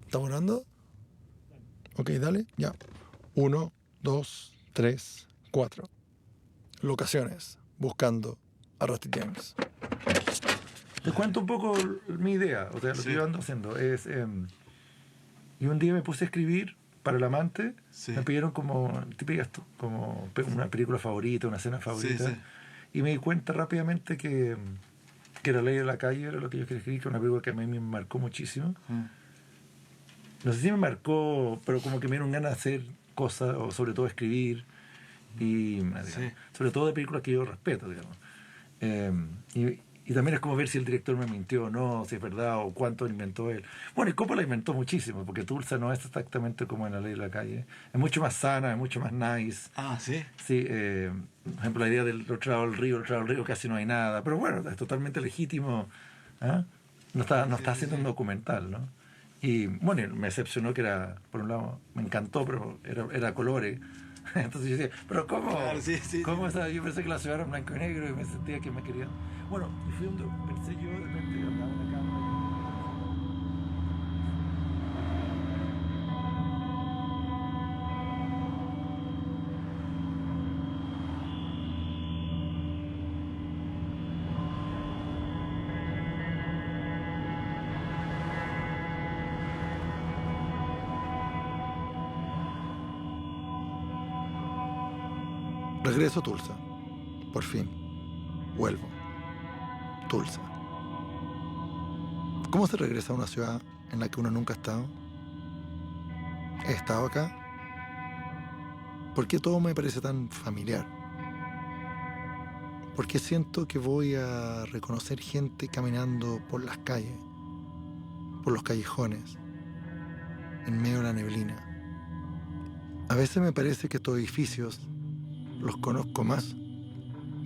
¿Estamos grabando? Ok, dale, ya. 1, 2, 3, 4. Locaciones, buscando a Rusty James. Te cuento un poco mi idea, o sea, lo que yo ando haciendo es... y un día me puse a escribir para el amante, me pidieron como una película favorita, una escena favorita, y me di cuenta rápidamente que La Ley de la Calle era lo que yo quería escribir, que era una película que a mí me marcó muchísimo. No sé si me marcó, pero como que me dieron ganas de hacer cosas, o sobre todo escribir, y sobre todo de películas que yo respeto, digamos. Y también es como ver si el director me mintió o no, si es verdad, o cuánto inventó él. Bueno, y Coppola inventó muchísimo, porque Tulsa no es exactamente como en La Ley de la Calle. Es mucho más sana, es mucho más nice. Ah, ¿sí? Sí, por ejemplo, la idea del otro lado del río, casi no hay nada. Pero bueno, es totalmente legítimo. ¿Ah? No está haciendo un documental, ¿no? Y bueno, me decepcionó que era, por un lado, me encantó, pero era colores. Entonces yo decía, pero ¿cómo? Claro, ¿Cómo esa? Yo pensé que la ciudad era en blanco y negro y me sentía que me querían. Bueno, y fui pensé yo, de repente hablaba en la cámara. Regreso a Tulsa. Por fin. Vuelvo. Tulsa. ¿Cómo se regresa a una ciudad en la que uno nunca ha estado? ¿He estado acá? ¿Por qué todo me parece tan familiar? ¿Por qué siento que voy a reconocer gente caminando por las calles, por los callejones, en medio de la neblina? A veces me parece que estos edificios los conozco más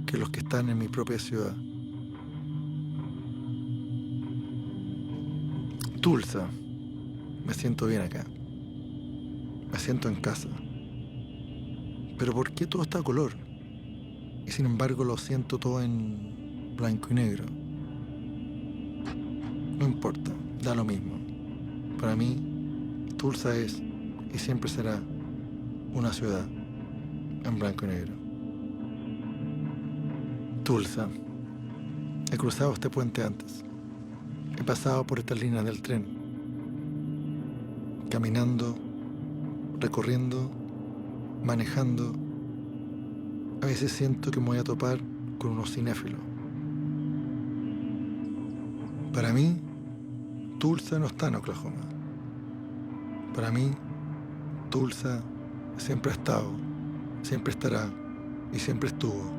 que los que están en mi propia ciudad. Tulsa. Me siento bien acá. Me siento en casa. Pero ¿por qué todo está a color? Y sin embargo lo siento todo en blanco y negro. No importa, da lo mismo. Para mí, Tulsa es y siempre será una ciudad en blanco y negro. Tulsa. He cruzado este puente antes. He pasado por estas líneas del tren. Caminando, recorriendo, manejando. A veces siento que me voy a topar con unos cinéfilos. Para mí, Tulsa no está en Oklahoma. Para mí, Tulsa siempre ha estado, siempre estará y siempre estuvo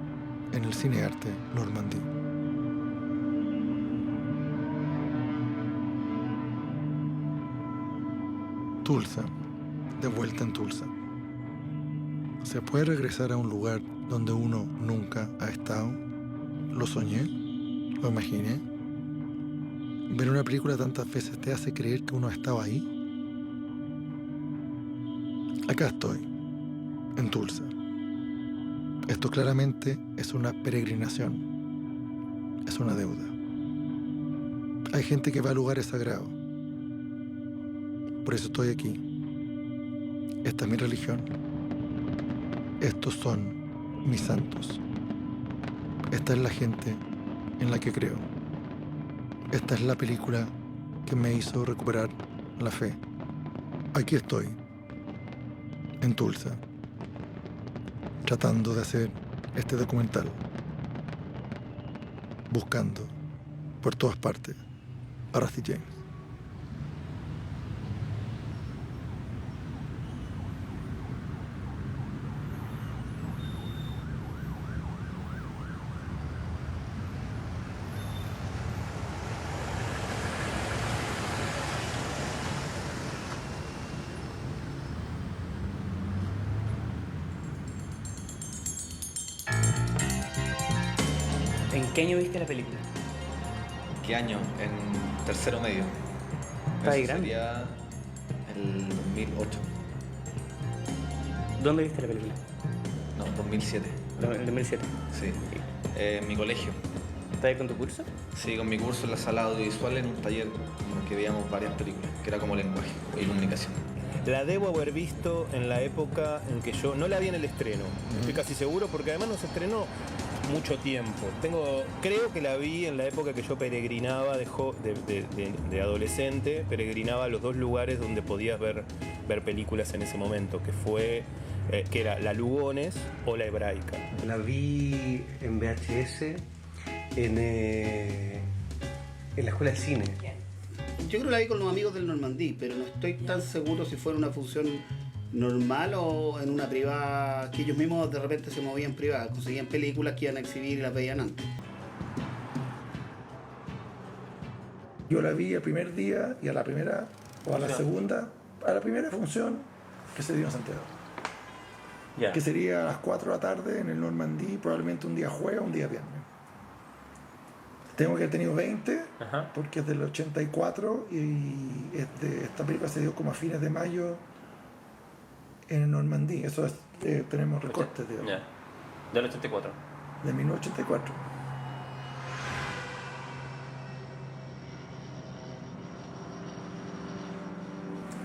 en el Cinearte Normandie. Tulsa, de vuelta en Tulsa. ¿Se puede regresar a un lugar donde uno nunca ha estado? ¿Lo soñé? ¿Lo imaginé? ¿Ver una película tantas veces te hace creer que uno ha estado ahí? Acá estoy, en Tulsa. Esto claramente es una peregrinación, es una deuda. Hay gente que va a lugares sagrados. Por eso estoy aquí. Esta es mi religión. Estos son mis santos. Esta es la gente en la que creo. Esta es la película que me hizo recuperar la fe. Aquí estoy, en Tulsa, tratando de hacer este documental, buscando por todas partes a Rusty James. ¿En qué año viste la película? ¿Qué año? En tercero medio. ¿Está ahí Eso grande? sería el 2008. ¿Dónde viste la película? No, 2007. En el 2007. Sí. En mi colegio. ¿Estás ahí con tu curso? Sí, con mi curso en la sala audiovisual en un taller en el que veíamos varias películas, que era como lenguaje y comunicación. La debo haber visto en la época en que yo no la vi en el estreno. Estoy casi seguro porque además no se estrenó mucho tiempo. Creo que la vi en la época que yo peregrinaba de adolescente, peregrinaba a los dos lugares donde podías ver películas en ese momento, que era la Lugones o la Hebraica. La vi en VHS en la escuela de cine. Yo creo que la vi con los amigos del Normandí, pero no estoy tan seguro si fue en una función normal o en una privada, que ellos mismos de repente se movían privada, conseguían películas que iban a exhibir y las veían antes. Yo la vi el primer día y a la primera, o a la segunda, a la primera función que se dio en Santiago. Ya. Que sería a las 4 de la tarde en el Normandí, probablemente un día jueves o un día viernes. Tengo que haber tenido 20, Ajá. porque es del 84 y esta película se dio como a fines de mayo en el Normandí. Eso es, tenemos recortes, digamos, Ya. Del 84. de 1984.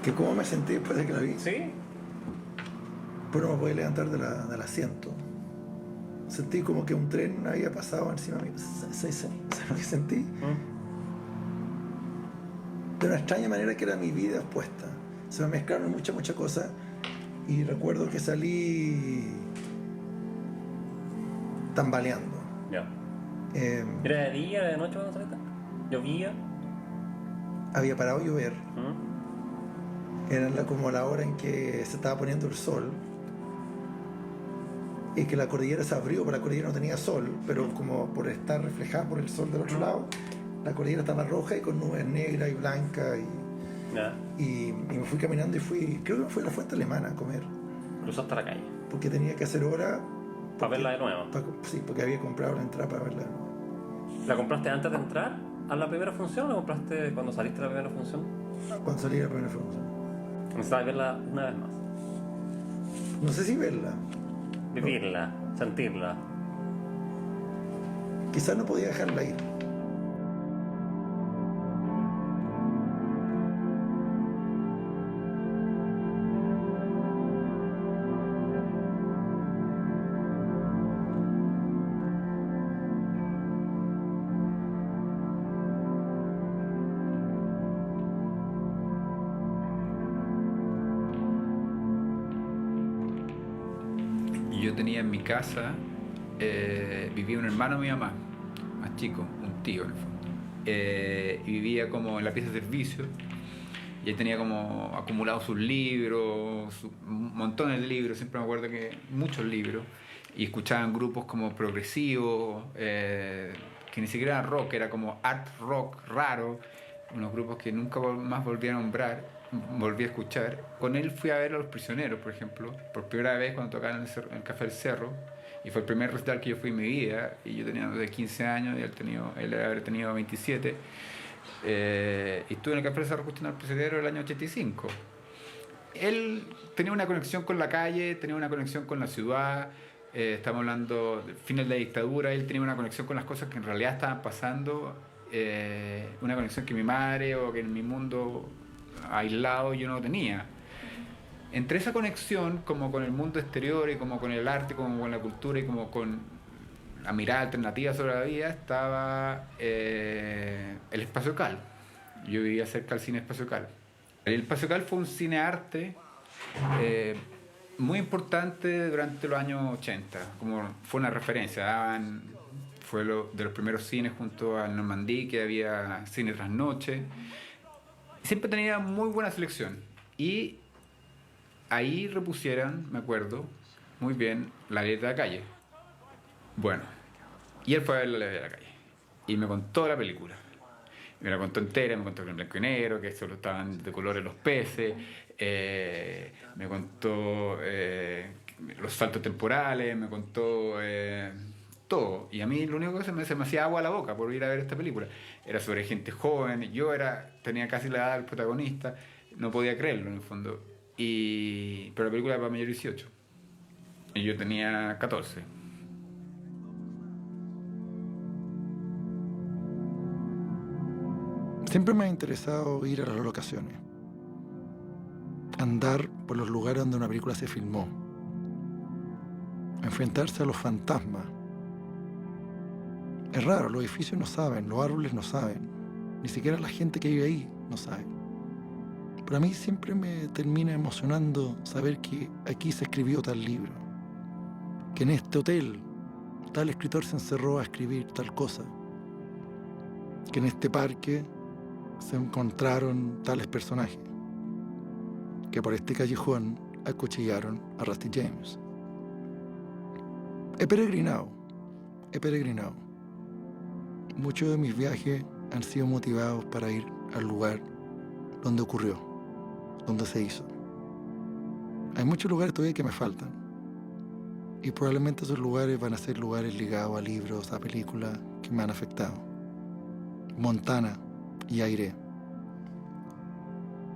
Que cómo me sentí después de que la vi. ¿Sí? Pero no me podía levantar del asiento. Sentí como que un tren había pasado encima de mí. ¿Sabes lo que sentí? De una extraña manera que era mi vida expuesta. Se me mezclaron muchas cosas. Y recuerdo que salí tambaleando. Ya. Eh, ¿Era de día, de noche cuando saliste? ¿Llovía? había parado de llover. Era como la hora en que se estaba poniendo el sol. Y que la cordillera se abrió, pero la cordillera no tenía sol, pero como por estar reflejada por el sol del otro lado, la cordillera estaba roja y con nubes negras y blancas. Ya. Y me fui caminando y creo que me fui a la Fuente Alemana a comer, Cruzaste la calle. porque tenía que hacer hora. ¿Para verla de nuevo? Sí, porque había comprado la entrada para verla de nuevo. ¿La compraste antes de entrar a la primera función o la compraste cuando saliste de la primera función? Cuando salí de la primera función. Necesitabas verla una vez más. No sé si verla. Vivirla, sentirla. Quizás no podía dejarla ir. Yo tenía en mi casa, vivía un hermano de mi mamá, más chico, un tío en el fondo, y vivía como en la pieza de servicio, y él tenía como acumulados sus libros, montones de libros, siempre me acuerdo que muchos libros, y escuchaban grupos como progresivos, que ni siquiera era rock, era como art rock raro, unos grupos que nunca más volví a nombrar. Volví a escuchar. Con él fui a ver a Los Prisioneros, por ejemplo, por primera vez cuando tocaban en el Café del Cerro, y fue el primer recital que yo fui en mi vida, y yo tenía de 15 años y él habría tenido 27, y estuve en el Café del Cerro escuchando a Los Prisioneros el año 85. Él tenía una conexión con la calle, tenía una conexión con la ciudad, estamos hablando del fin de la dictadura, él tenía una conexión con las cosas que en realidad estaban pasando, una conexión que mi madre o que en mi mundo aislado yo no tenía. Entre esa conexión como con el mundo exterior y como con el arte, como con la cultura y como con la mirada alternativa sobre la vida estaba el Espacio Cal. Yo vivía cerca del cine Espacio Cal. El Espacio Cal fue un cine arte muy importante durante los años 80, como fue una referencia. Fue de los primeros cines junto al Normandí, que había cine tras noche. Siempre tenía muy buena selección, y ahí repusieran, me acuerdo muy bien, La Ley de la Calle. Bueno, y él fue a ver La Ley de la Calle y me contó la película, me la contó entera, me contó que en blanco y negro, que solo estaban de colores los peces, me contó los saltos temporales, me contó todo. Y a mí lo único que se me hacía agua a la boca por ir a ver esta película. Era sobre gente joven, tenía casi la edad del protagonista, no podía creerlo en el fondo. Pero la película era para mayor 18 y yo tenía 14. Siempre me ha interesado ir a las locaciones, andar por los lugares donde una película se filmó, enfrentarse a los fantasmas. Es raro, los edificios no saben, los árboles no saben, ni siquiera la gente que vive ahí no sabe. Pero a mí siempre me termina emocionando saber que aquí se escribió tal libro, que en este hotel tal escritor se encerró a escribir tal cosa, que en este parque se encontraron tales personajes, que por este callejón acuchillaron a Rusty James. He peregrinado. Muchos de mis viajes han sido motivados para ir al lugar donde ocurrió, donde se hizo. Hay muchos lugares todavía que me faltan. Y probablemente esos lugares van a ser lugares ligados a libros, a películas que me han afectado. Montana, ya iré.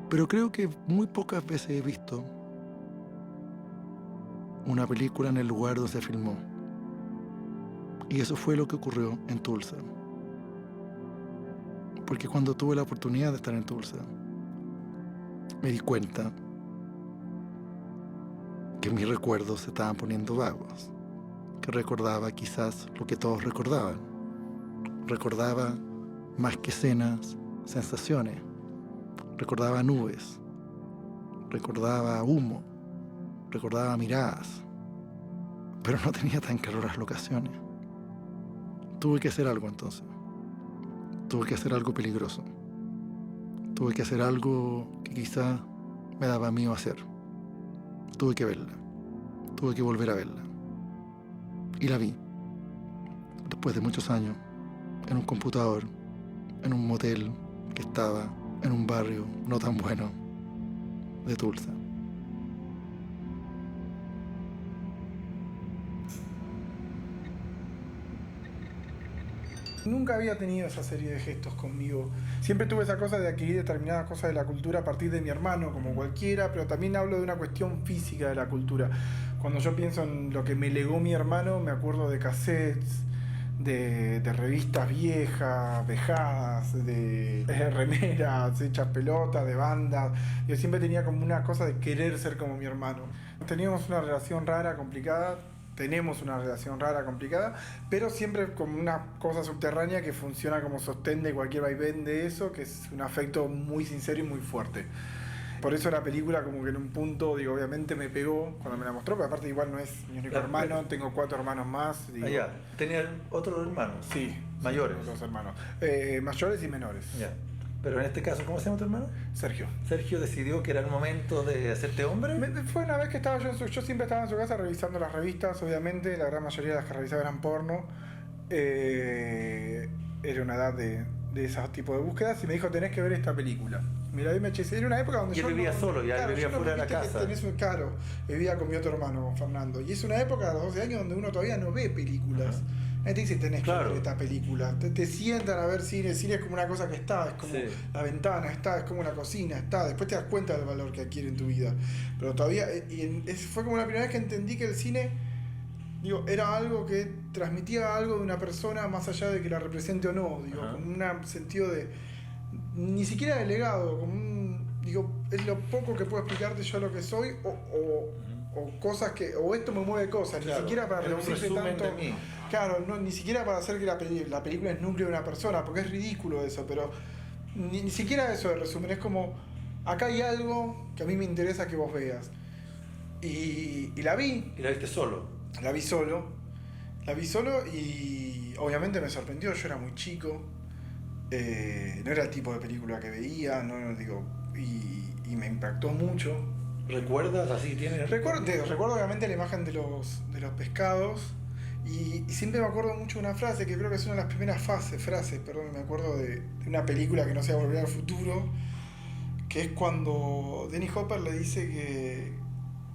Pero creo que muy pocas veces he visto una película en el lugar donde se filmó. Y eso fue lo que ocurrió en Tulsa. Porque cuando tuve la oportunidad de estar en Tulsa, me di cuenta que mis recuerdos se estaban poniendo vagos, que recordaba quizás lo que todos recordaban. Recordaba más que escenas, sensaciones. Recordaba nubes, recordaba humo, recordaba miradas, pero no tenía tan claras las locaciones. Tuve que hacer algo entonces. Tuve que hacer algo peligroso. Tuve que hacer algo que quizá me daba miedo hacer. Tuve que verla. Tuve que volver a verla. Y la vi. Después de muchos años, en un computador, en un motel que estaba en un barrio no tan bueno de Tulsa. Nunca había tenido esa serie de gestos conmigo. Siempre tuve esa cosa de adquirir determinadas cosas de la cultura a partir de mi hermano, como cualquiera, pero también hablo de una cuestión física de la cultura. Cuando yo pienso en lo que me legó mi hermano, me acuerdo de cassettes, de revistas viejas, vejadas, de remeras hechas pelotas, de bandas. Yo siempre tenía como una cosa de querer ser como mi hermano. Teníamos una relación rara, complicada. Tenemos una relación rara, complicada, pero siempre como una cosa subterránea que funciona como sostén de cualquier vaivén de eso, que es un afecto muy sincero y muy fuerte. Por eso la película como que en un punto, digo, obviamente me pegó cuando me la mostró, pero aparte igual no es mi único hermano, tengo 4 hermanos más. Digo, ¿Tenía otros hermanos? Sí. ¿Mayores? Sí, 2 hermanos. Mayores y menores. Ya. Pero en este caso, ¿cómo se llama tu hermano? Sergio. Sergio decidió que era el momento de hacerte hombre. Fue una vez que estaba yo siempre estaba en su casa revisando las revistas, obviamente, la gran mayoría de las que revisaba eran porno. Era una edad de esos tipos de búsquedas y me dijo, tenés que ver esta película. Mira, me eché. Era una época donde yo vivía solo, ya vivía fuera de la casa. Claro, vivía con mi otro hermano, con Fernando. Y es una época, a los 12 años, donde uno todavía no ve películas. Te dice, tenés que ver esta película. Te sientan a ver cine. El cine es como una cosa que está, es como la ventana, está, es como una cocina, está. Después te das cuenta del valor que adquiere en tu vida. Pero todavía, fue como la primera vez que entendí que el cine, digo, era algo que transmitía algo de una persona más allá de que la represente o no. Digo, con un sentido de, ni siquiera de legado, como digo, es lo poco que puedo explicarte yo lo que soy o cosas que, o esto me mueve cosas, ni siquiera para reducirse tanto. Claro, ni siquiera para hacer que la película es núcleo de una persona, porque es ridículo eso, pero ni siquiera eso de resumen, es como, acá hay algo que a mí me interesa que vos veas. Y la vi. ¿Y la viste solo? La vi solo y obviamente me sorprendió, yo era muy chico, no era el tipo de película que veía, y me impactó mucho. ¿Recuerdas así? ¿Tienes? Recuerdo obviamente la imagen de los pescados y siempre me acuerdo mucho de una frase que creo que es una de las primeras frases, me acuerdo de una película que no sea Volver al Futuro, que es cuando Dennis Hopper le dice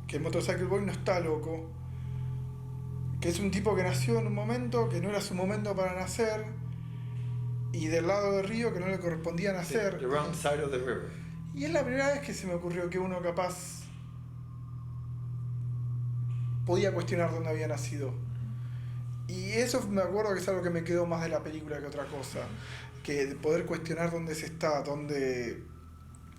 que el Motorcycle Boy no está loco, que es un tipo que nació en un momento que no era su momento para nacer y del lado del río que no le correspondía nacer. The wrong side of the river. Y es la primera vez que se me ocurrió que uno capaz podía cuestionar dónde había nacido. Y eso me acuerdo que es algo que me quedó más de la película que otra cosa. que poder cuestionar dónde se está,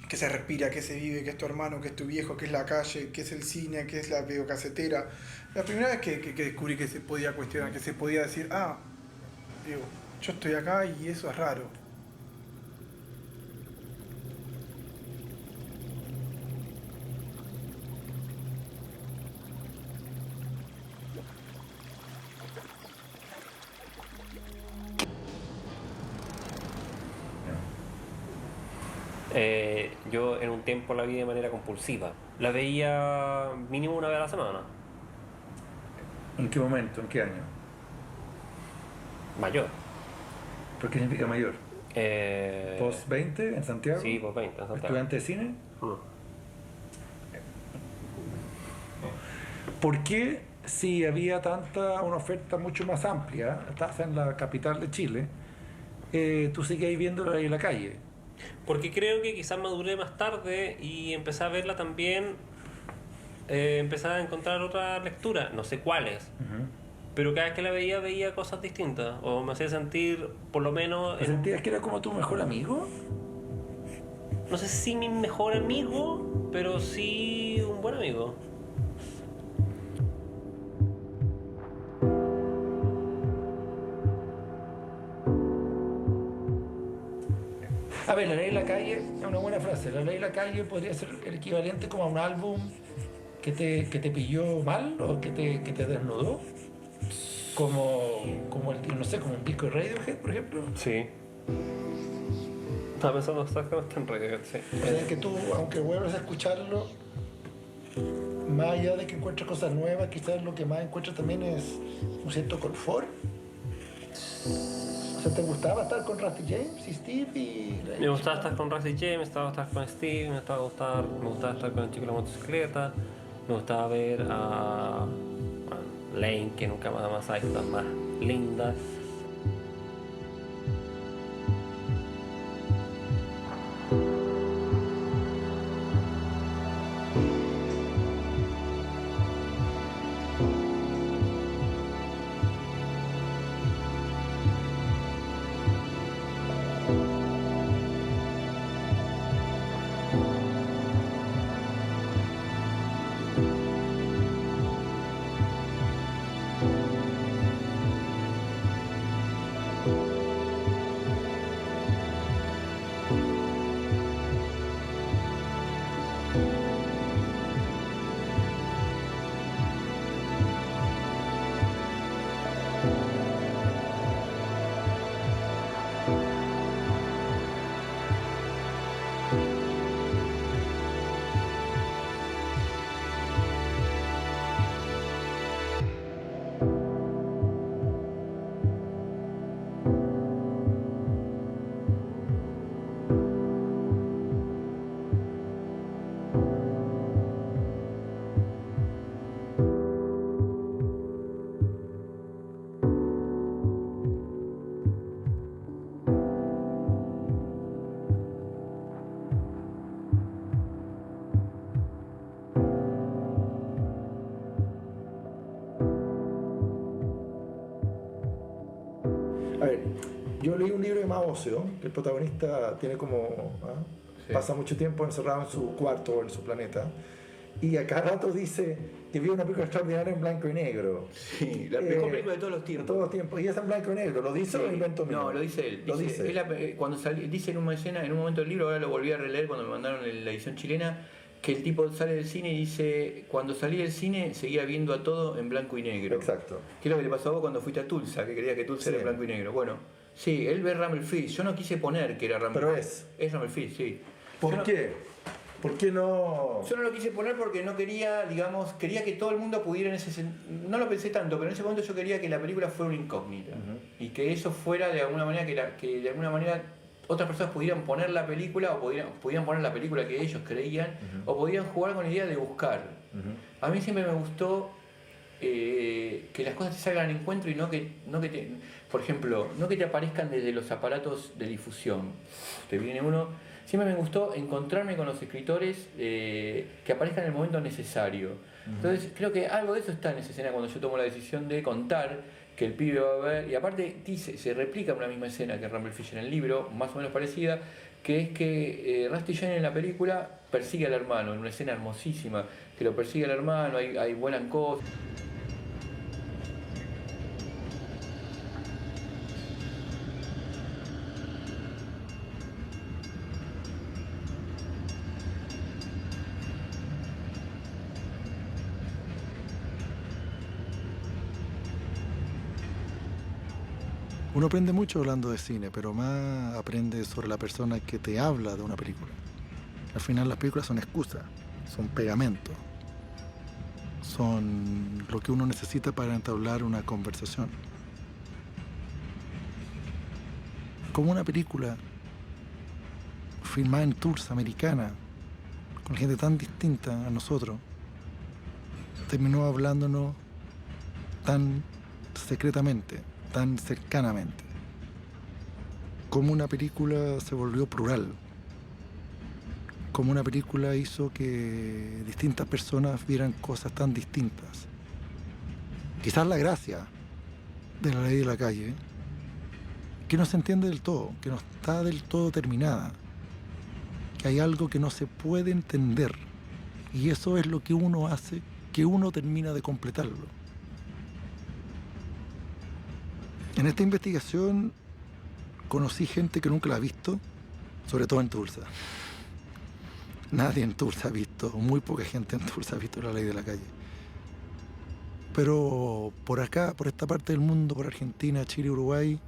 qué se respira, qué se vive, qué es tu hermano, qué es tu viejo, qué es la calle, qué es el cine, qué es la videocasetera. La primera vez que descubrí que se podía cuestionar, que se podía decir, digo, yo estoy acá y eso es raro. Yo en un tiempo la vi de manera compulsiva. La veía mínimo una vez a la semana. ¿En qué momento? ¿En qué año? Mayor. ¿Por qué significa mayor? ¿Post 20 en Santiago? Sí, post 20 en Santiago. ¿Estudiante de cine? ¿Por qué, si había una oferta mucho más amplia, estás en la capital de Chile, tú seguías viéndola ahí en la calle? Porque creo que quizás maduré más tarde y empecé a verla también, empecé a encontrar otras lecturas, no sé cuáles, pero cada vez que la veía cosas distintas, o me hacía sentir, por lo menos... ¿Sentías que era como tu mejor amigo? No sé si mi mejor amigo, pero sí un buen amigo. A ver, La Ley de la Calle es una buena frase. La Ley de la Calle podría ser el equivalente como a un álbum que te pilló mal o que te desnudó. Como no sé, como un disco de Radiohead, por ejemplo. Sí. Estaba pensando exactamente en Radiohead, sí. O sea, que tú, aunque vuelvas a escucharlo, más allá de que encuentres cosas nuevas, quizás lo que más encuentras también es un cierto confort. O sea, ¿te gustaba estar con Rusty James y Steve? Me gustaba estar con Rusty James, me gustaba estar con Steve, me gustaba estar con el chico de la motocicleta, me gustaba ver a Lane, que nunca más hay cosas más lindas. A ver, yo leí un libro de Mao Zedong, que el protagonista tiene como... pasa mucho tiempo encerrado en su cuarto o en su planeta, y a cada rato dice que vio una película extraordinaria en blanco y negro. Sí, la mejor película de todos los tiempos. De todos los tiempos. Y es en blanco y negro. ¿Lo dice o lo invento mío? No, lo dice él. Dice en una escena, en un momento del libro, ahora lo volví a releer cuando me mandaron la edición chilena, que el tipo sale del cine y dice: cuando salí del cine seguía viendo a todo en blanco y negro. Exacto. ¿Qué es lo que le pasó a vos cuando fuiste a Tulsa? Que creías que Tulsa era en blanco y negro. Bueno, sí, él ve Rumble Fish. Yo no quise poner que era Rumble Fish. Pero es Rumble Fish, sí. ¿Por qué? ¿Por qué no? Yo no lo quise poner porque no quería, digamos, quería que todo el mundo pudiera en ese no lo pensé tanto, pero en ese momento yo quería que la película fuera una incógnita. Y que eso fuera de alguna manera, que de alguna manera otras personas pudieran poner la película o pudieran poner la película que ellos creían o podían jugar con la idea de buscar. A mí siempre me gustó que las cosas te salgan al encuentro y no que te, por ejemplo, no que te aparezcan desde los aparatos de difusión. Te viene uno. Siempre me gustó encontrarme con los escritores que aparezcan en el momento necesario. Entonces creo que algo de eso está en esa escena cuando yo tomo la decisión de contar que el pibe va a ver, y aparte dice, se replica una misma escena que Rumble Fish en el libro, más o menos parecida, que es que Rusty Jane en la película persigue al hermano, en una escena hermosísima, que lo persigue al hermano, vuelan cosas. Uno aprende mucho hablando de cine, pero más aprende sobre la persona que te habla de una película. Al final las películas son excusas, son pegamento, son lo que uno necesita para entablar una conversación. Como una película filmada en Tulsa, americana, con gente tan distinta a nosotros, terminó hablándonos tan secretamente, tan cercanamente. Como una película se volvió plural. Como una película hizo que distintas personas vieran cosas tan distintas. Quizás la gracia de La Ley de la Calle, que no se entiende del todo, que no está del todo terminada, que hay algo que no se puede entender, y eso es lo que uno hace, que uno termina de completarlo. En esta investigación conocí gente que nunca la ha visto, sobre todo en Tulsa. Nadie en Tulsa ha visto, muy poca gente en Tulsa ha visto La Ley de la Calle. Pero por acá, por esta parte del mundo, por Argentina, Chile, Uruguay,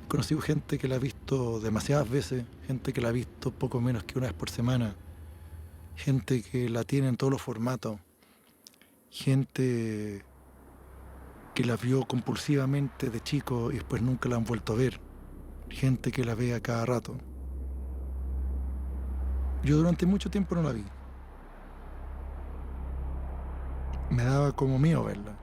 he conocido gente que la ha visto demasiadas veces, gente que la ha visto poco menos que una vez por semana, gente que la tiene en todos los formatos, gente que la vio compulsivamente de chico y después nunca la han vuelto a ver, gente que la ve a cada rato. Yo durante mucho tiempo no la vi. Me daba como miedo verla.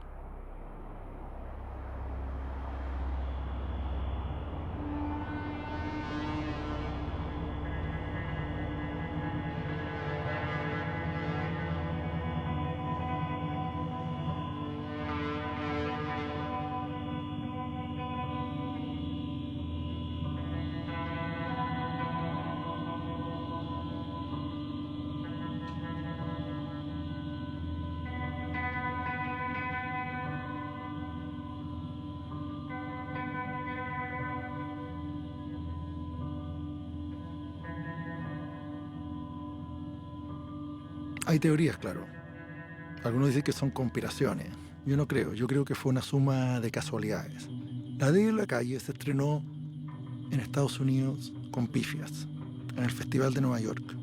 Hay teorías, claro. Algunos dicen que son conspiraciones. Yo no creo. Yo creo que fue una suma de casualidades. La Ley de la Calle se estrenó en Estados Unidos con pifias, en el Festival de Nueva York.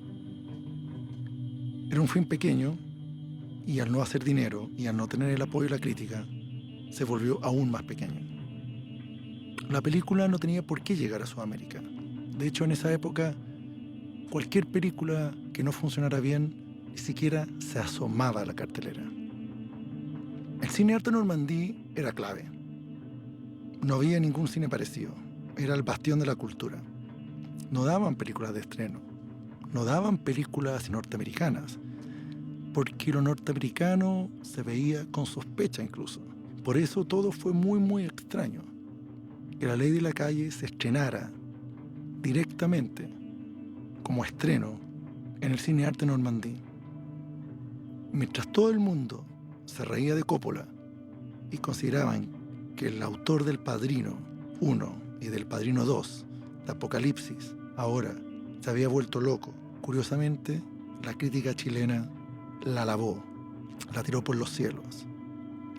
Era un film pequeño y al no hacer dinero y al no tener el apoyo de la crítica, se volvió aún más pequeño. La película no tenía por qué llegar a Sudamérica. De hecho, en esa época, cualquier película que no funcionara bien ni siquiera se asomaba a la cartelera. El cine arte Normandí era clave. No había ningún cine parecido. Era el bastión de la cultura. No daban películas de estreno. No daban películas norteamericanas. Porque lo norteamericano se veía con sospecha incluso. Por eso todo fue muy, muy extraño. Que La Ley de la Calle se estrenara directamente como estreno en el cine arte Normandí. Mientras todo el mundo se reía de Coppola y consideraban que el autor del Padrino 1 y del Padrino 2, de Apocalipsis, ahora se había vuelto loco, curiosamente, la crítica chilena la alabó, la tiró por los cielos.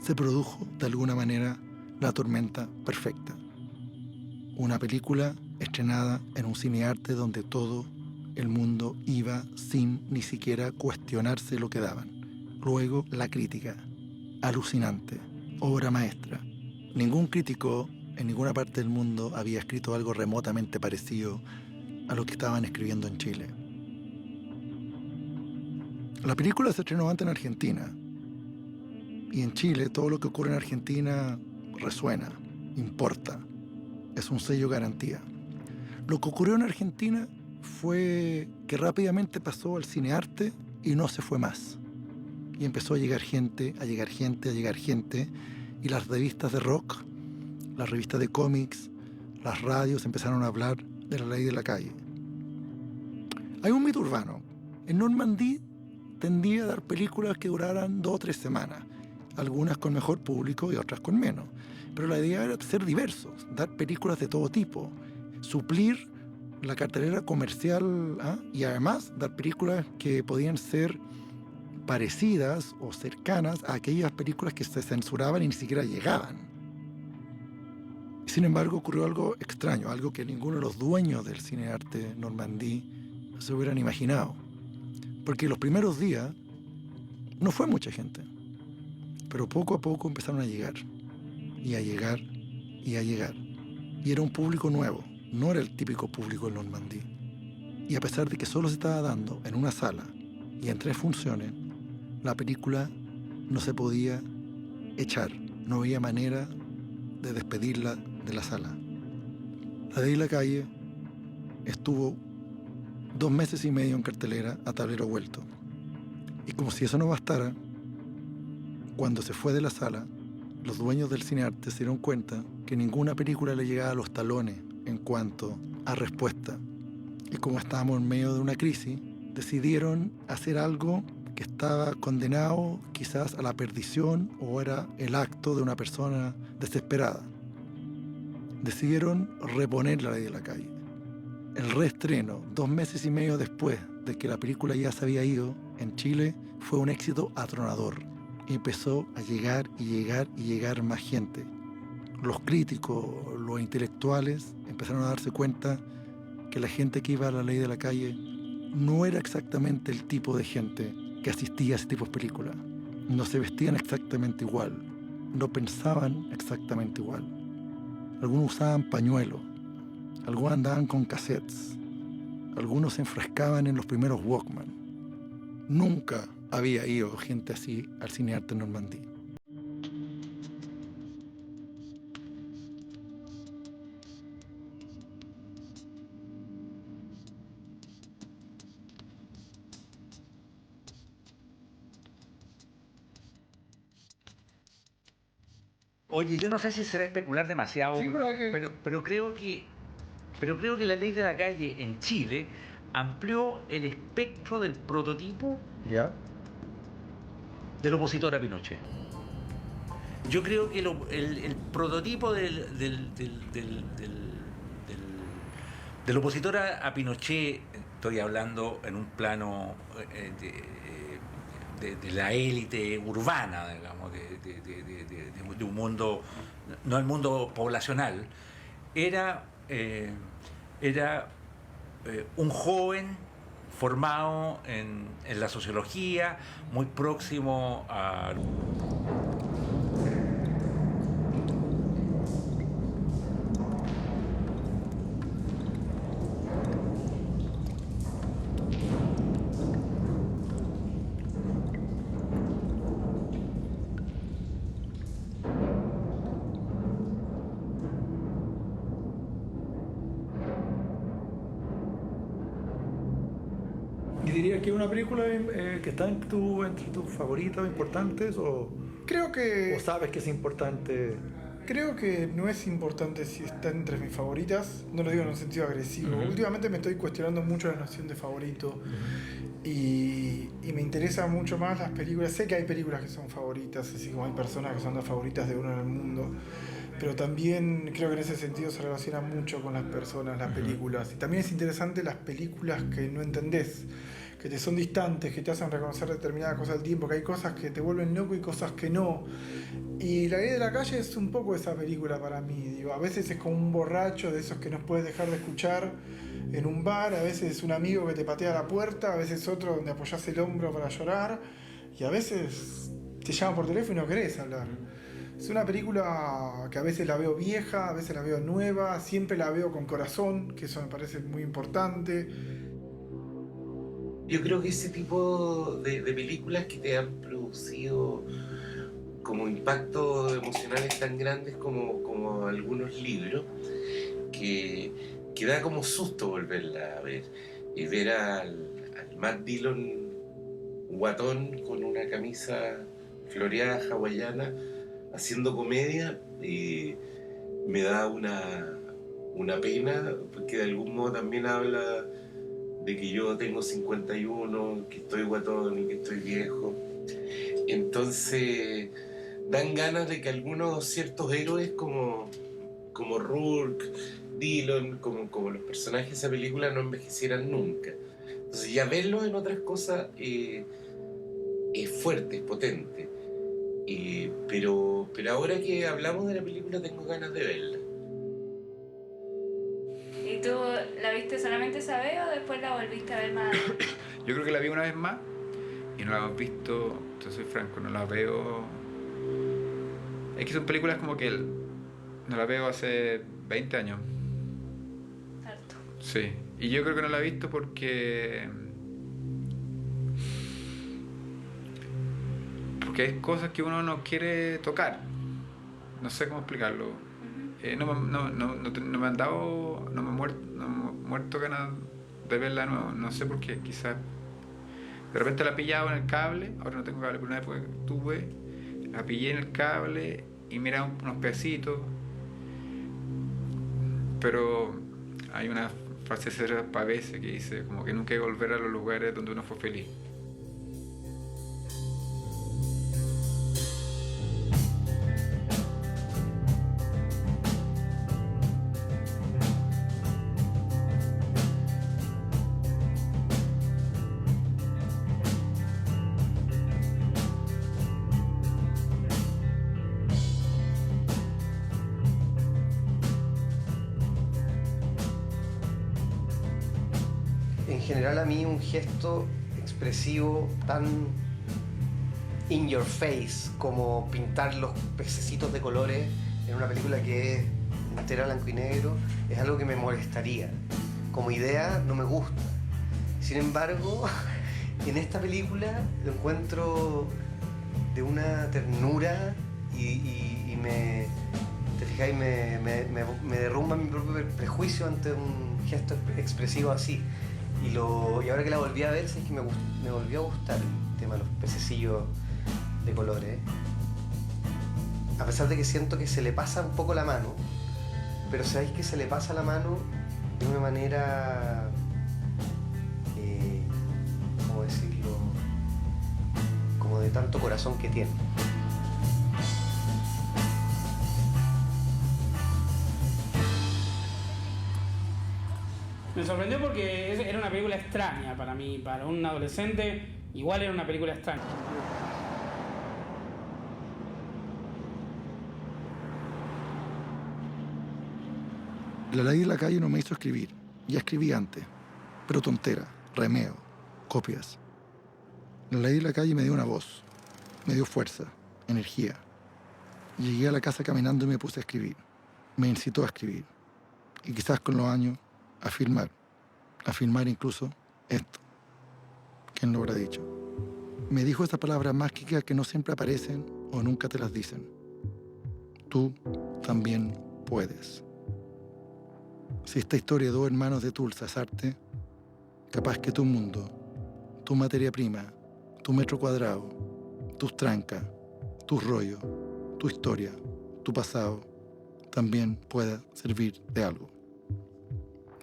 Se produjo, de alguna manera, la tormenta perfecta. Una película estrenada en un cinearte donde todo el mundo iba sin ni siquiera cuestionarse lo que daban. Luego, la crítica. Alucinante. Obra maestra. Ningún crítico en ninguna parte del mundo había escrito algo remotamente parecido a lo que estaban escribiendo en Chile. La película se estrenó antes en Argentina. Y en Chile todo lo que ocurre en Argentina resuena, importa. Es un sello garantía. Lo que ocurrió en Argentina fue que rápidamente pasó al cinearte y no se fue más. Y empezó a llegar gente, a llegar gente, a llegar gente. Y las revistas de rock, las revistas de cómics, las radios empezaron a hablar de la ley de la calle. Hay un mito urbano. En Normandía tendía a dar películas que duraran 2 o 3 semanas, algunas con mejor público y otras con menos. Pero la idea era ser diversos, dar películas de todo tipo, suplir la cartelera comercial, y además dar películas que podían ser parecidas o cercanas a aquellas películas que se censuraban y ni siquiera llegaban. Sin embargo, ocurrió algo extraño, algo que ninguno de los dueños del Cine Arte Normandí se hubieran imaginado. Porque los primeros días no fue mucha gente, pero poco a poco empezaron a llegar, y a llegar, y a llegar. Y era un público nuevo, no era el típico público del Normandí. Y a pesar de que solo se estaba dando en una sala y en 3 funciones, la película no se podía echar, no había manera de despedirla de la sala. La ley de la calle estuvo 2 meses y medio en cartelera a tablero vuelto. Y como si eso no bastara, cuando se fue de la sala, los dueños del Cine Arte se dieron cuenta que ninguna película le llegaba a los talones en cuanto a respuesta. Y como estábamos en medio de una crisis, decidieron hacer algo que estaba condenado quizás a la perdición o era el acto de una persona desesperada. Decidieron reponer la ley de la calle. El reestreno, 2 meses y medio después de que la película ya se había ido, en Chile fue un éxito atronador. Y empezó a llegar y llegar y llegar más gente. Los críticos, los intelectuales empezaron a darse cuenta que la gente que iba a la ley de la calle no era exactamente el tipo de gente que asistía a ese tipo de películas. No se vestían exactamente igual, no pensaban exactamente igual. Algunos usaban pañuelos, algunos andaban con cassettes, algunos se enfrascaban en los primeros Walkman. Nunca había ido gente así al Cine Arte Normandí. Oye, yo no sé si será especular demasiado, Sí, pero creo que la ley de la calle en Chile amplió el espectro del prototipo del opositor a Pinochet. Yo creo que el prototipo del opositor a Pinochet, estoy hablando en un plano de la élite urbana, digamos, de un mundo, no el mundo poblacional, era un joven formado en la sociología, muy próximo a... ¿Y dirías que es una película que está entre tus favoritas importantes o sabes que es importante? Creo que no es importante si está entre mis favoritas, no lo digo en un sentido agresivo. Últimamente me estoy cuestionando mucho la noción de favorito y me interesan mucho más las películas. Sé que hay películas que son favoritas, así como hay personas que son las favoritas de uno en el mundo, pero también creo que en ese sentido se relaciona mucho con las personas, las películas. Y también es interesante las películas que no entendés, que te son distantes, que te hacen reconocer determinadas cosas del tiempo, que hay cosas que te vuelven loco y cosas que no. Y La ley de la calle es un poco esa película para mí. Digo, a veces es como un borracho de esos que no puedes dejar de escuchar en un bar, a veces es un amigo que te patea la puerta, a veces otro donde apoyás el hombro para llorar, y a veces te llama por teléfono y no querés hablar. Es una película que a veces la veo vieja, a veces la veo nueva, siempre la veo con corazón, que eso me parece muy importante. Yo creo que ese tipo de películas que te han producido como impactos emocionales tan grandes como algunos libros, que da como susto volverla a ver. Y ver al Matt Dillon guatón con una camisa floreada hawaiana haciendo comedia, me da una pena, porque de algún modo también habla de que yo tengo 51, que estoy guatón y que estoy viejo. Entonces dan ganas de que algunos ciertos héroes como Rourke, Dillon, como los personajes de esa película no envejecieran nunca. Entonces ya verlos en otras cosas es fuerte, es potente. Pero ahora que hablamos de la película tengo ganas de verla. ¿Y tú la viste solamente esa vez o después la volviste a ver más? Yo creo que la vi una vez más y no la hemos visto, te soy franco, no la veo. Es que son películas como que no la veo hace 20 años. Harto. Sí, y yo creo que no la he visto porque hay cosas que uno no quiere tocar. No sé cómo explicarlo. No me han dado, no me he muerto ganas de verla de nuevo. No sé por qué, quizás de repente la he pillado en el cable. Ahora no tengo cable, pero una época que tuve, la pillé en el cable y miraba unos pedacitos. Pero hay una frase de Pavese que dice como que nunca hay que volver a los lugares donde uno fue feliz. En general a mí un gesto expresivo tan in your face como pintar los pececitos de colores en una película que es entera blanco y negro es algo que me molestaría. Como idea no me gusta. Sin embargo, en esta película lo encuentro de una ternura y me, te fijáis, me derrumba mi propio prejuicio ante un gesto expresivo así. Y ahora que la volví a ver, sí que me volvió a gustar el tema de los pececillos de colores. A pesar de que siento que se le pasa un poco la mano, pero sabéis que se le pasa la mano de una manera, ¿cómo decirlo? Como de tanto corazón que tiene. Me sorprendió porque era una película extraña para mí, para un adolescente, igual era una película extraña. La ley de la calle no me hizo escribir. Ya escribí antes, pero tontera, remeo, copias. La ley de la calle me dio una voz, me dio fuerza, energía. Llegué a la casa caminando y me puse a escribir. Me incitó a escribir. Y quizás con los años, a filmar incluso esto. ¿Quién lo habrá dicho? Me dijo esas palabras mágicas que no siempre aparecen o nunca te las dicen. Tú también puedes. Si esta historia de dos hermanos de Tulsa es arte, capaz que tu mundo, tu materia prima, tu metro cuadrado, tus trancas, tus rollos, tu historia, tu pasado, también pueda servir de algo.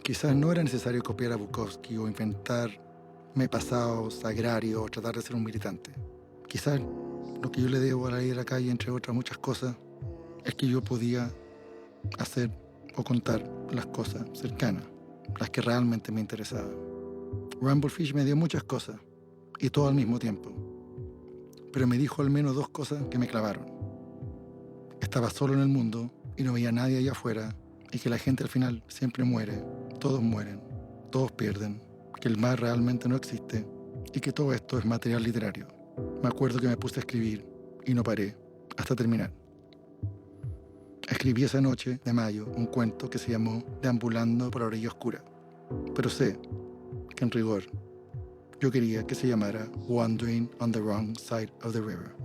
Quizás no era necesario copiar a Bukowski o inventarme pasados agrarios o tratar de ser un militante. Quizás lo que yo le debo a la ley de la calle, entre otras muchas cosas, es que yo podía hacer o contar las cosas cercanas, las que realmente me interesaban. Rumblefish me dio muchas cosas, y todo al mismo tiempo. Pero me dijo al menos dos cosas que me clavaron. Estaba solo en el mundo y no veía a nadie allá afuera, y que la gente al final siempre muere, todos mueren, todos pierden, que el mar realmente no existe y que todo esto es material literario. Me acuerdo que me puse a escribir y no paré hasta terminar. Escribí esa noche de mayo un cuento que se llamó Deambulando por la orilla oscura, pero sé que en rigor yo quería que se llamara Wandering on the Wrong Side of the River.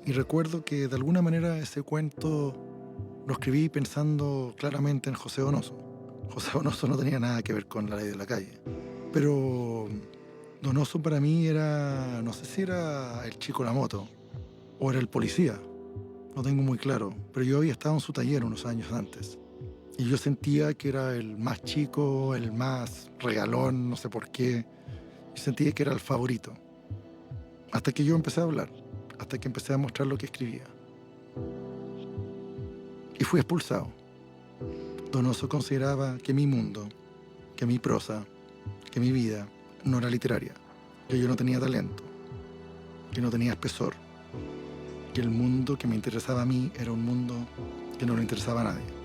Y recuerdo que de alguna manera ese cuento lo escribí pensando claramente en José Donoso. José Donoso no tenía nada que ver con la ley de la calle. Pero Donoso para mí era, no sé si era el chico de la moto, o era el policía, lo tengo muy claro, pero yo había estado en su taller unos años antes. Y yo sentía que era el más chico, el más regalón, no sé por qué. Y sentía que era el favorito. Hasta que yo empecé a hablar, hasta que empecé a mostrar lo que escribía. Y fui expulsado. Donoso consideraba que mi mundo, que mi prosa, que mi vida no era literaria, que yo no tenía talento, que no tenía espesor, que el mundo que me interesaba a mí era un mundo que no le interesaba a nadie.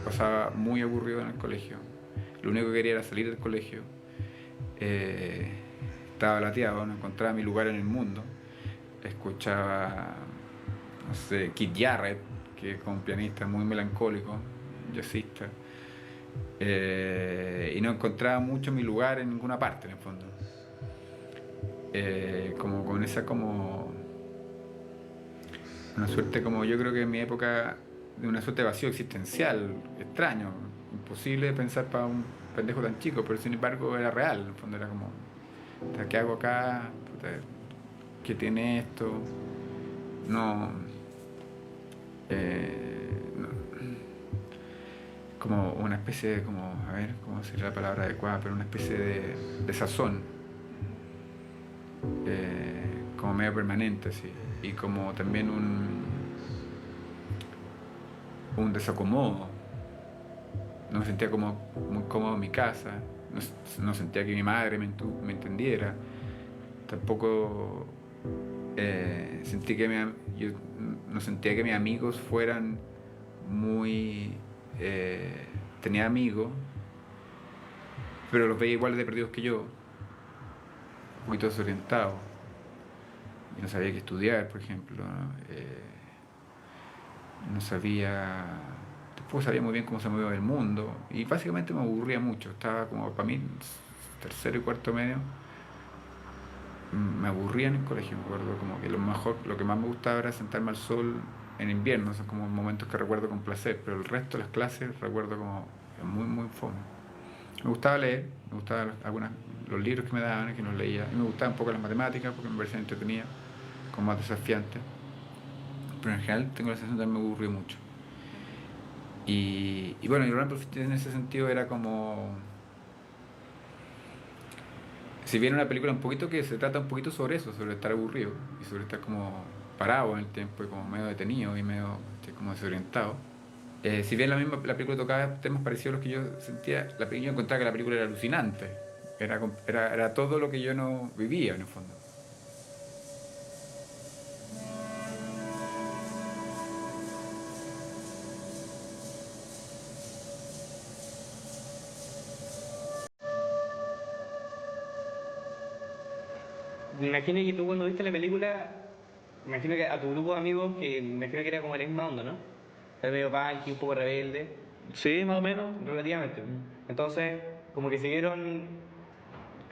Pasaba muy aburrido en el colegio. Lo único que quería era salir del colegio. Estaba lateado, no encontraba mi lugar en el mundo. Escuchaba, no sé, Keith Jarrett, que es como un pianista muy melancólico, jazzista. Y no encontraba mucho mi lugar en ninguna parte, en el fondo. Como con esa como una suerte, como yo creo que en mi época, de una suerte de vacío existencial extraño, imposible de pensar para un pendejo tan chico, pero sin embargo era real. En el fondo era como, ¿qué hago acá? ¿Qué tiene esto? No, como una especie de, como, a ver, ¿cómo sería la palabra adecuada? Pero una especie de sazón, como medio permanente, así, y como también un desacomodo. No me sentía como muy cómodo en mi casa, no sentía que mi madre me entendiera, tampoco sentí que yo no sentía que mis amigos fueran muy... tenía amigos, pero los veía igual de perdidos que yo, un poquito desorientados, y no sabía qué estudiar, por ejemplo, no sabía, tampoco sabía muy bien cómo se movía el mundo, y básicamente me aburría mucho. Estaba como, para mí, tercero y cuarto medio, me aburría en el colegio. Me acuerdo como que lo que más me gustaba era sentarme al sol en invierno. Son como momentos que recuerdo con placer, pero el resto de las clases recuerdo como muy, muy fome. Me gustaba leer, me gustaban los libros que me daban, que los leía, y me gustaban un poco las matemáticas porque me parecían entretenidas, como más desafiantes. Pero en general tengo la sensación de que me aburrió mucho. Y bueno, y Rumble Fiction en ese sentido era como... Si bien una película un poquito que se trata un poquito sobre eso, sobre estar aburrido y sobre estar como parado en el tiempo y como medio detenido y medio como desorientado. Si bien la película tocaba temas parecidos a los que yo sentía, yo encontraba que la película era alucinante. Era todo lo que yo no vivía en el fondo. Me imagino que tú cuando viste la película, me imagino que a tu grupo de amigos, que me imagino que era como la misma onda, ¿no? Era medio punk, un poco rebelde. Sí, más o menos. Relativamente. Entonces, como que se vieron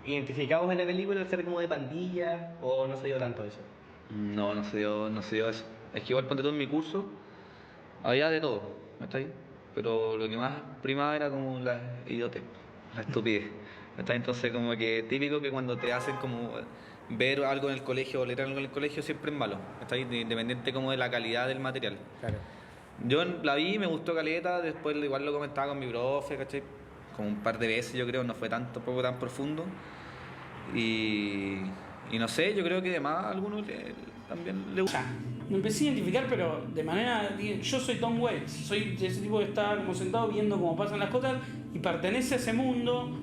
identificados en la película al ser como de pandilla, o no se dio tanto eso. No se dio eso. Es que igual ponte todo en mi curso, había de todo, ¿está ahí? Pero lo que más primaba era como la idiotez, la estupidez. ¿Está? Entonces como que típico que cuando te hacen como ver algo en el colegio o leer algo en el colegio siempre es malo, ¿está ahí? Independiente como de la calidad del material. Claro. Yo la vi, me gustó caleta, después igual lo comentaba con mi profe, ¿cachai? Como un par de veces yo creo, no fue tampoco tan profundo. Y no sé, yo creo que además a algunos también le gusta. Me empecé a identificar, pero de manera... Yo soy Tom Waits, soy ese tipo que está como sentado viendo cómo pasan las cosas y pertenece a ese mundo,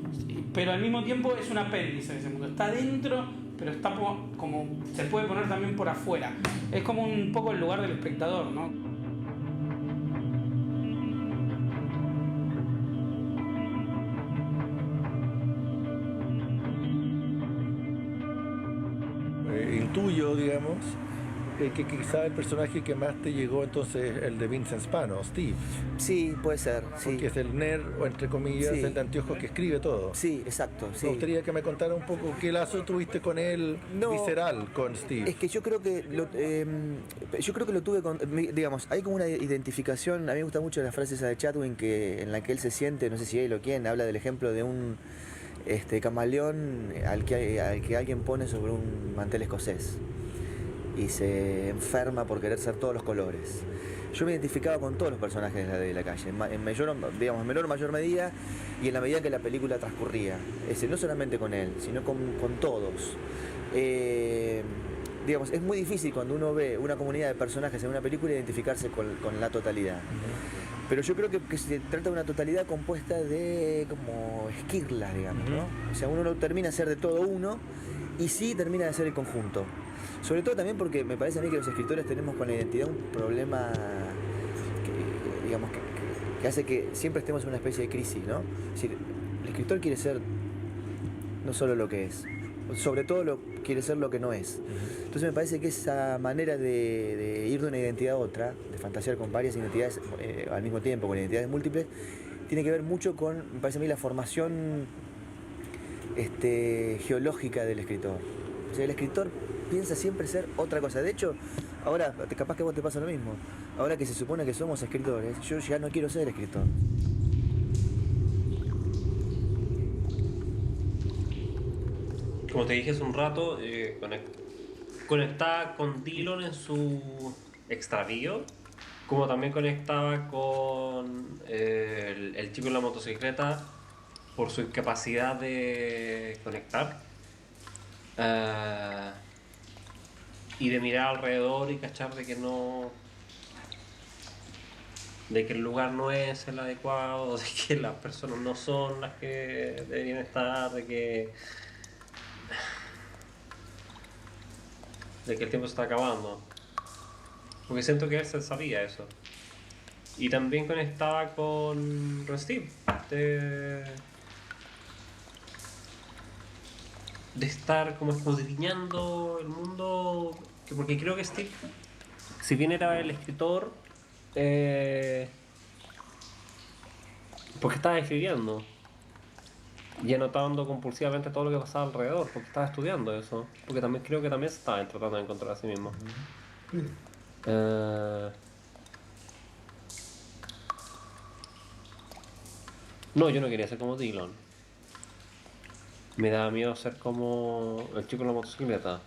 pero al mismo tiempo es un apéndice de ese mundo. Está dentro pero está como se puede poner también por afuera. Es como un poco el lugar del espectador, ¿no? Intuyo, digamos, que quizá el personaje que más te llegó entonces el de Vincent Spano, Steve. Sí, puede ser. Sí. Porque es el nerd, o entre comillas, Sí. el de anteojos que escribe todo. Sí, exacto. Sí. Me gustaría que me contara un poco qué lazo tuviste con él, visceral, con Steve. Es que yo creo que lo tuve con, digamos, hay como una identificación. A mí me gusta mucho la frase esa de Chatwin en la que él se siente, no sé si él o quién, habla del ejemplo de un camaleón al que alguien pone sobre un mantel escocés y se enferma por querer ser todos los colores. Yo me identificaba con todos los personajes de la calle, en menor o mayor medida, y en la medida que la película transcurría. No solamente con él, sino con todos. Digamos, es muy difícil cuando uno ve una comunidad de personajes en una película identificarse con la totalidad. Pero yo creo que se trata de una totalidad compuesta de como esquirlas, digamos, ¿no? O sea, uno no termina de ser de todo uno y sí termina de ser el conjunto. Sobre todo también porque me parece a mí que los escritores tenemos con la identidad un problema que hace que siempre estemos en una especie de crisis, ¿no? Es decir, el escritor quiere ser no solo lo que es, sobre todo quiere ser lo que no es. Entonces me parece que esa manera de ir de una identidad a otra, de fantasear con varias identidades al mismo tiempo, con identidades múltiples, tiene que ver mucho con, me parece a mí, la formación geológica del escritor. O sea, el escritor piensa siempre ser otra cosa. De hecho, ahora, capaz que a vos te pasa lo mismo. Ahora que se supone que somos escritores, yo ya no quiero ser escritor. Como te dije hace un rato, conectaba con Dillon en su extravío, como también conectaba con el chico en la motocicleta por su incapacidad de conectar y de mirar alrededor y cachar de que el lugar no es el adecuado, de que las personas no son las que deberían estar, de que el tiempo se está acabando. Porque siento que él se sabía eso. Y también conectaba con Steve. De estar como escudriñando el mundo. Porque creo que Steve, si bien era el escritor, porque estaba escribiendo y anotando compulsivamente todo lo que pasaba alrededor, porque estaba estudiando eso, porque también creo que también se estaba tratando de encontrar a sí mismo. No, yo no quería ser como Dillon. Me daba miedo ser como el chico en la motocicleta.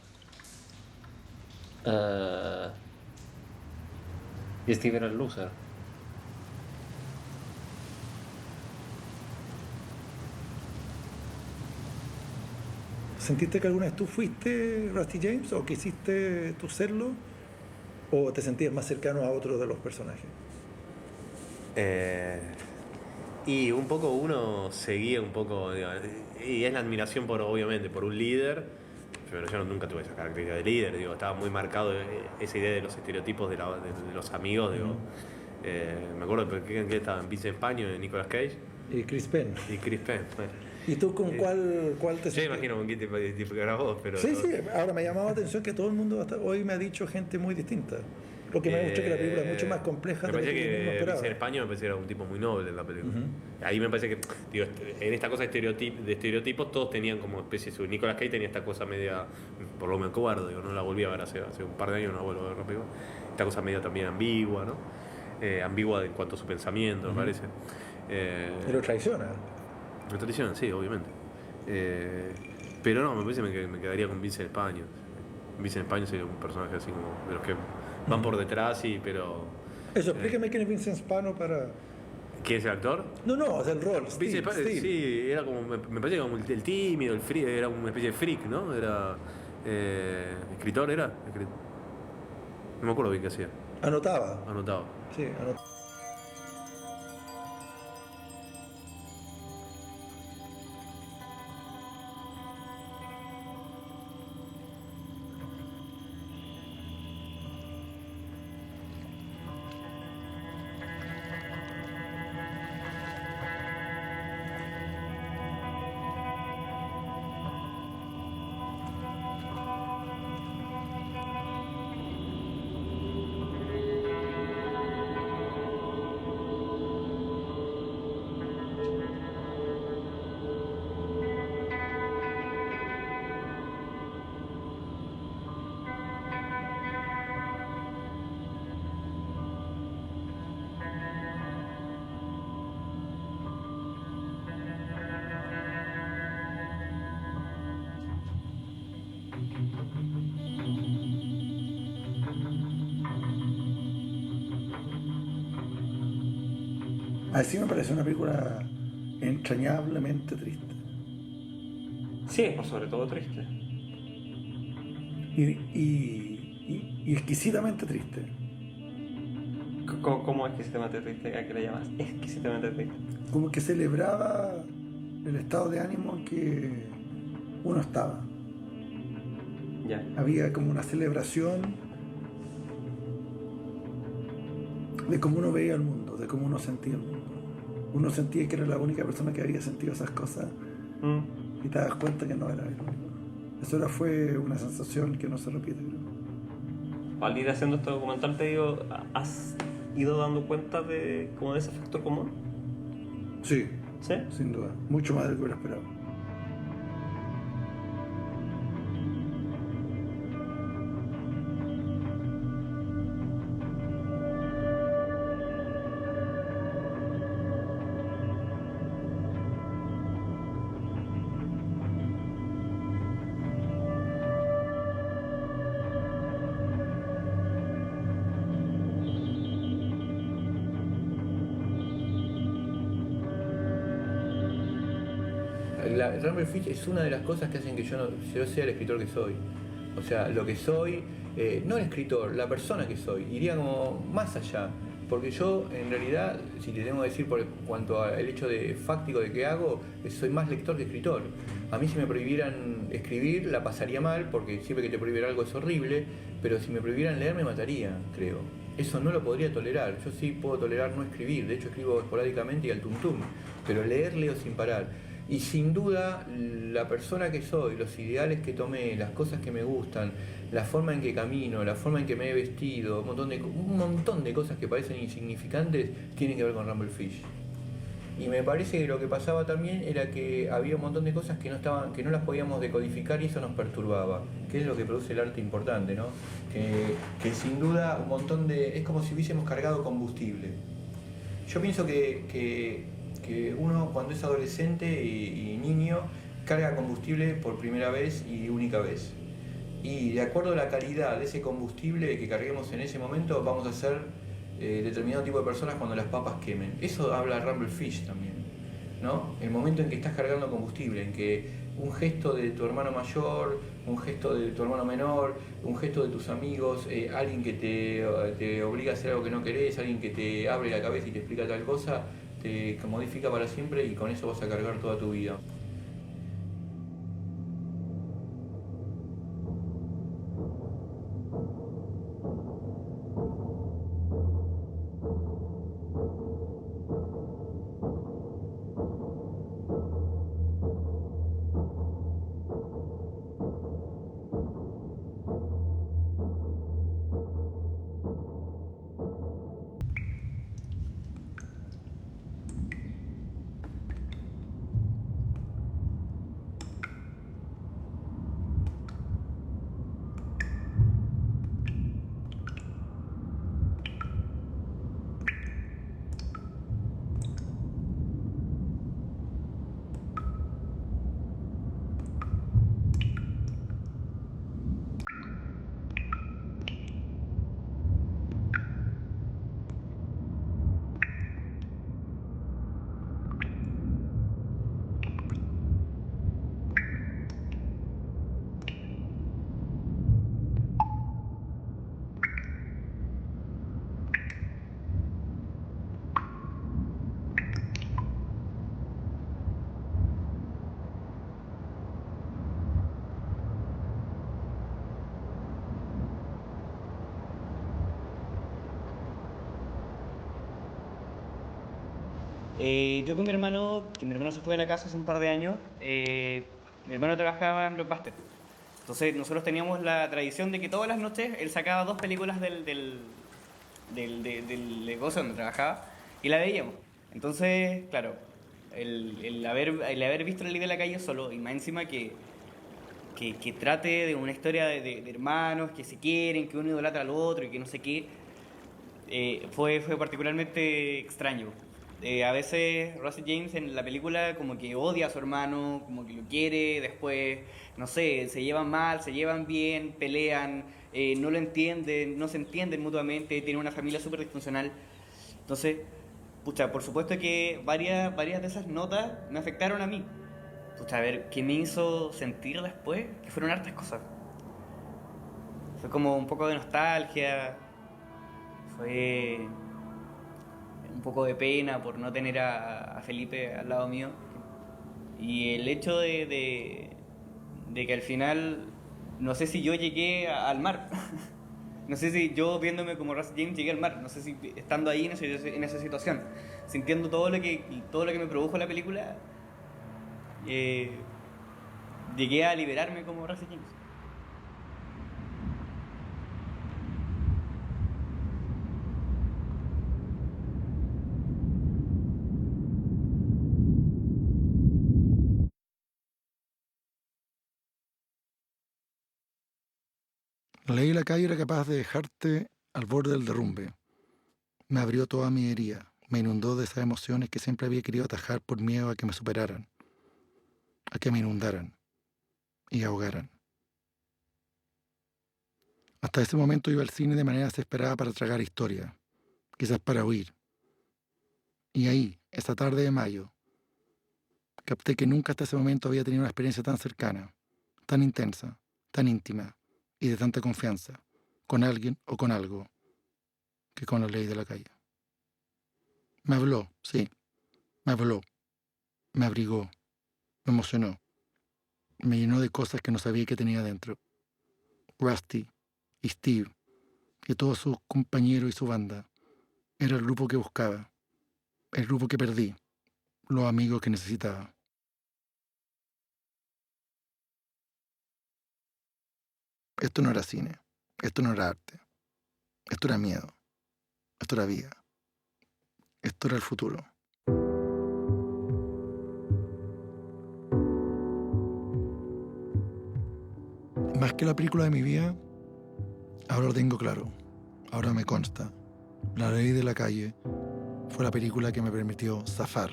Y Steve era el loser. ¿Sentiste que alguna vez tú fuiste Rusty James o quisiste tú serlo? ¿O te sentías más cercano a otro de los personajes? Y un poco uno seguía un poco, digamos, y es la admiración obviamente por un líder, pero yo nunca tuve esa característica de líder, estaba muy marcado esa idea de los estereotipos de los amigos, me acuerdo que estaban Vincent Spano y Nicolas Cage. Y Chris Penn. Bueno. ¿Y tú con cuál te Yo imagino con qué tipo era vos, pero... Sí, ahora me ha llamado la atención que todo el mundo hoy me ha dicho gente muy distinta. Lo que me demostró que la película es mucho más compleja me de lo parece que yo mismo que esperaba. Vincent Spano me parece que era un tipo muy noble en la película. Ahí me parece que, en esta cosa de estereotipos todos tenían como especie de... Nicolas Cage tenía esta cosa media, por lo menos cobarde, no la volví a ver hace un par de años, no la vuelvo a ver rápido. Esta cosa media también ambigua, ¿no? Ambigua en cuanto a su pensamiento, me parece. Y lo traiciona. Lo traiciona, sí, obviamente. Pero no, me parece que me quedaría con Vincent Spano. Vincent Spano sería un personaje así como de los que van por detrás, pero... Eso, explíqueme quién es Vincent Spano para... ¿Quién es el actor? No, o sea, el rol. Vincent Spano, sí, era como, me parece como el tímido, el frío, era una especie de freak, ¿no? Era... ¿escritor era? No me acuerdo bien qué hacía. Anotaba. Sí, anotaba. Así me parece una película entrañablemente triste. Sí, por sobre todo triste. Y exquisitamente triste. ¿Cómo exquisitamente triste? ¿A qué le llamas? Exquisitamente triste. Como que celebraba el estado de ánimo en que uno estaba. Ya. Había como una celebración de cómo uno veía el mundo, de cómo uno sentía el mundo. Uno sentía que era la única persona que había sentido esas cosas y te das cuenta que no era el único. Eso fue una sensación que no se repite, creo. Al ir haciendo este documental, te digo, ¿has ido dando cuenta de como de ese factor común? Sí, ¿sí? Sin duda. Mucho más de lo que hubiera esperado. Rumble Fish es una de las cosas que hacen que yo sea el escritor que soy. O sea, lo que soy, no el escritor, la persona que soy, iría como más allá. Porque yo, en realidad, si te tengo que decir por cuanto al hecho de fáctico de que hago, soy más lector que escritor. A mí si me prohibieran escribir, la pasaría mal, porque siempre que te prohíben algo es horrible, pero si me prohibieran leer me mataría, creo. Eso no lo podría tolerar. Yo sí puedo tolerar no escribir, de hecho escribo esporádicamente y al tuntum, pero leo sin parar. Y sin duda, la persona que soy, los ideales que tomé, las cosas que me gustan, la forma en que camino, la forma en que me he vestido, un montón de cosas que parecen insignificantes tienen que ver con Rumble Fish. Y me parece que lo que pasaba también era que había un montón de cosas que no las podíamos decodificar y eso nos perturbaba, que es lo que produce el arte importante, ¿no? Que sin duda es como si hubiésemos cargado combustible. Yo pienso que uno cuando es adolescente y niño carga combustible por primera vez y única vez. Y de acuerdo a la calidad de ese combustible que carguemos en ese momento, vamos a ser determinado tipo de personas cuando las papas quemen. Eso habla Rumble Fish también, ¿no? El momento en que estás cargando combustible, en que un gesto de tu hermano mayor, un gesto de tu hermano menor, un gesto de tus amigos, alguien que te obliga a hacer algo que no querés, alguien que te abre la cabeza y te explica tal cosa, te modifica para siempre y con eso vas a cargar toda tu vida. Yo con mi hermano, que mi hermano se fue de la casa hace un par de años, mi hermano trabajaba en Blockbuster. Entonces nosotros teníamos la tradición de que todas las noches él sacaba 2 películas del negocio donde trabajaba y la veíamos. Entonces, claro, el haber visto La Ley de la Calle solo, y más encima que trate de una historia de hermanos que se quieren, que uno idolatra al otro y que no sé qué, fue particularmente extraño. A veces Rusty James en la película como que odia a su hermano, como que lo quiere, después, no sé, se llevan mal, se llevan bien, pelean, no lo entienden, no se entienden mutuamente, tienen una familia súper disfuncional. Entonces, pucha, por supuesto que varias de esas notas me afectaron a mí. Pucha, a ver, ¿qué me hizo sentir después? Que fueron hartas cosas. Fue como un poco de nostalgia, fue un poco de pena por no tener a Felipe al lado mío. Y el hecho de que al final, no sé si yo llegué al mar. No sé si yo viéndome como Rusty James llegué al mar. No sé si estando ahí en esa situación, sintiendo todo lo que me produjo la película, llegué a liberarme como Rusty James. La ley de la calle era capaz de dejarte al borde del derrumbe. Me abrió toda mi herida, me inundó de esas emociones que siempre había querido atajar por miedo a que me superaran, a que me inundaran y ahogaran. Hasta ese momento iba al cine de manera desesperada para tragar historia, quizás para huir. Y ahí, esa tarde de mayo, capté que nunca hasta ese momento había tenido una experiencia tan cercana, tan intensa, tan íntima y de tanta confianza, con alguien o con algo, que con la ley de la calle. Me habló, sí, me habló, me abrigó, me emocionó, me llenó de cosas que no sabía que tenía dentro. Rusty y Steve y todos sus compañeros y su banda era el grupo que buscaba, el grupo que perdí, los amigos que necesitaba. Esto no era cine, esto no era arte, esto era miedo, esto era vida, esto era el futuro. Más que la película de mi vida, ahora lo tengo claro, ahora me consta. La ley de la calle fue la película que me permitió zafar,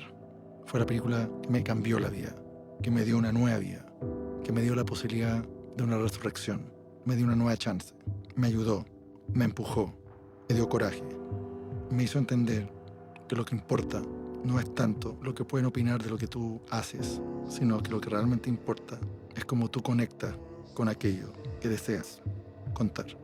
fue la película que me cambió la vida, que me dio una nueva vida, que me dio la posibilidad de una resurrección. Me dio una nueva chance, me ayudó, me empujó, me dio coraje. Me hizo entender que lo que importa no es tanto lo que pueden opinar de lo que tú haces, sino que lo que realmente importa es cómo tú conectas con aquello que deseas contar.